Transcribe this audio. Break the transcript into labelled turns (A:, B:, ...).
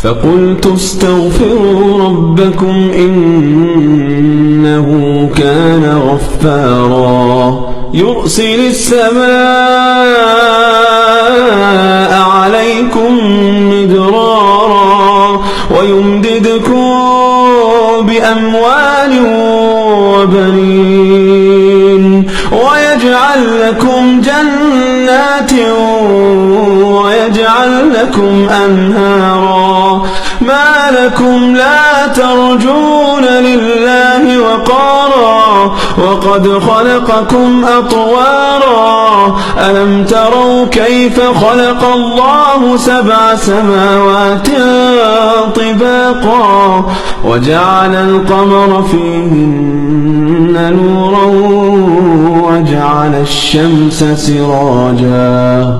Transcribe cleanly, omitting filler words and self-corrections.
A: فقلت استغفروا ربكم إنه كان غفارا يرسل السماء عليكم مدرارا ويمددكم بأموال وبنين ويجعل لكم جنات ويجعل لكم أنهارا ما لكم لا ترجون لله وقارا وقد خلقكم أطوارا ألم تروا كيف خلق الله 7 سماوات طباقا وجعل القمر فيهن نورا وجعل الشمس سراجا